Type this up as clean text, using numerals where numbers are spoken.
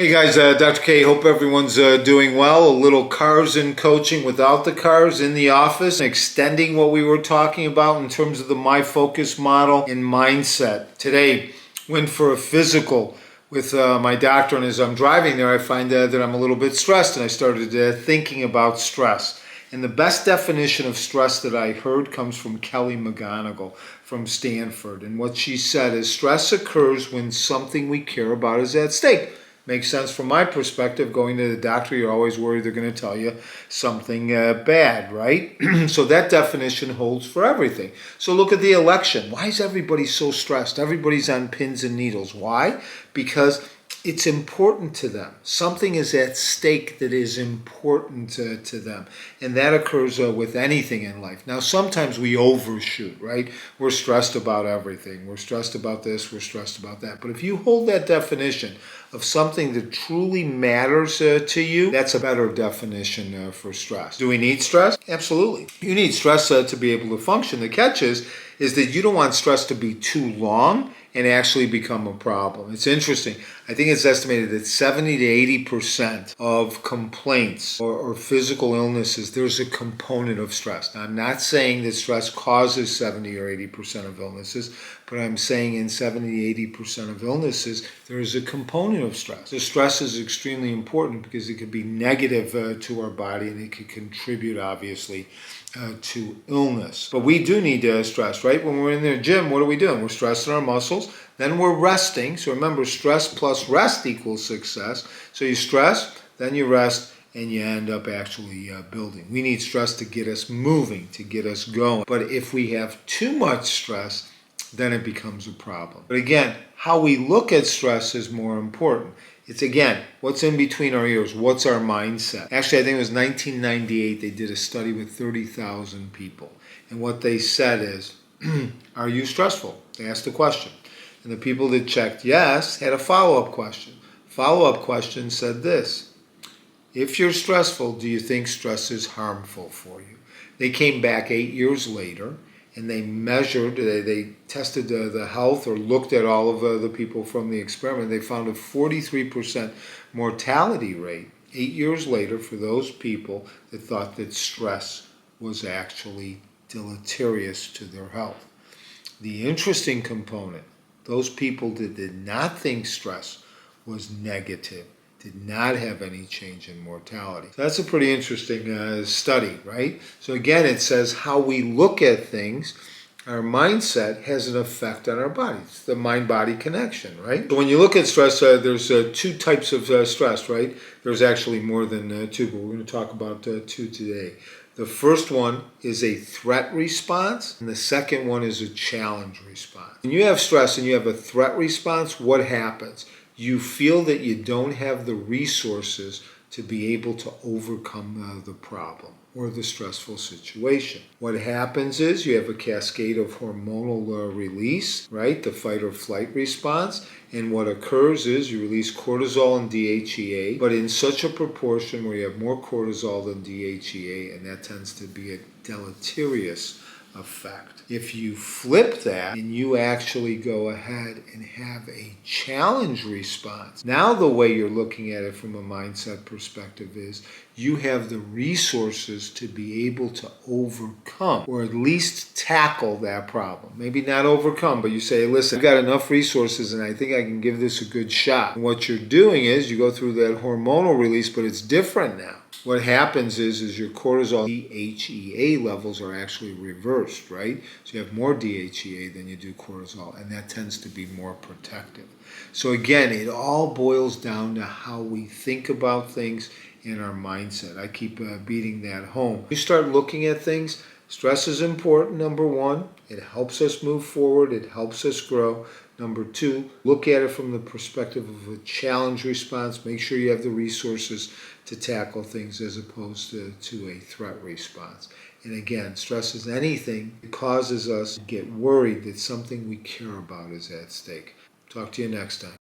Hey guys, Dr. K, hope everyone's doing well. A little cars in coaching without the cars in the office, extending what we were talking about in terms of the My Focus model and mindset. Today, went for a physical with my doctor, and as I'm driving there, I find that I'm a little bit stressed, and I started thinking about stress. And the best definition of stress that I heard comes from Kelly McGonigal from Stanford. And what she said is stress occurs when something we care about is at stake. Makes sense from my perspective. Going to the doctor, you're always worried they're going to tell you something bad, right? So that definition holds for everything. So look at the election. Why is everybody so stressed? Everybody's on pins and needles. Why? Because it's important to them. Something is at stake that is important to them. And that occurs with anything in life. Now, sometimes we overshoot, right? We're stressed about everything. We're stressed about this. We're stressed about that. But if you hold that definition of something that truly matters to you, that's a better definition for stress. Do we need stress? Absolutely. You need stress to be able to function. The catch is that you don't want stress to be too long and actually become a problem. It's interesting. I think it's estimated that 70 to 80% of complaints or physical illnesses, there's a component of stress. Now, I'm not saying that stress causes 70 or 80% of illnesses, but I'm saying in 70 to 80% of illnesses, there is a component of stress. The stress is extremely important because it could be negative to our body, and it could contribute, obviously, to illness. But we do need stress, right? When we're in the gym, what are we doing? We're stressing our muscles. Then we're resting. So remember, stress plus rest equals success. So you stress, then you rest, and you end up actually building. We need stress to get us moving, to get us going. But if we have too much stress, then it becomes a problem. But again, how we look at stress is more important. It's again, what's in between our ears? What's our mindset? Actually, I think it was 1998, they did a study with 30,000 people. And what they said is, are you stressful? They asked the question. And the people that checked yes had a follow-up question. Follow-up question said this: if you're stressful, do you think stress is harmful for you? They came back 8 years later, and they measured, they tested the health or looked at all of the people from the experiment. They found a 43% mortality rate 8 years later for those people that thought that stress was actually deleterious to their health. The interesting component, those people that did not think stress was negative, did not have any change in mortality. So that's a pretty interesting study, right? So again, it says how we look at things, our mindset has an effect on our body. It's the mind-body connection, right? So when you look at stress, there's two types of stress, right? There's actually more than two, but we're going to talk about two today. The first one is a threat response, and the second one is a challenge response. When you have stress and you have a threat response, what happens? You feel that you don't have the resources to be able to overcome the problem or the stressful situation. What happens is you have a cascade of hormonal release, right? The fight or flight response. And what occurs is you release cortisol and DHEA, but in such a proportion where you have more cortisol than DHEA, and that tends to be a deleterious effect. If you flip that and you actually go ahead and have a challenge response, now the way you're looking at it from a mindset perspective is you have the resources to be able to overcome or at least tackle that problem. Maybe not overcome, but you say, listen, I've got enough resources and I think I can give this a good shot. And what you're doing is you go through that hormonal release, but it's different now. What happens is your cortisol DHEA levels are actually reversed, right? So you have more DHEA than you do cortisol, and that tends to be more protective. So again, it all boils down to how we think about things in our mindset. I keep beating that home. You start looking at things. Stress is important, number one. It helps us move forward. It helps us grow. Number two, look at it from the perspective of a challenge response. Make sure you have the resources to tackle things as opposed to a threat response. And again, stress is anything that causes us to get worried that something we care about is at stake. Talk to you next time.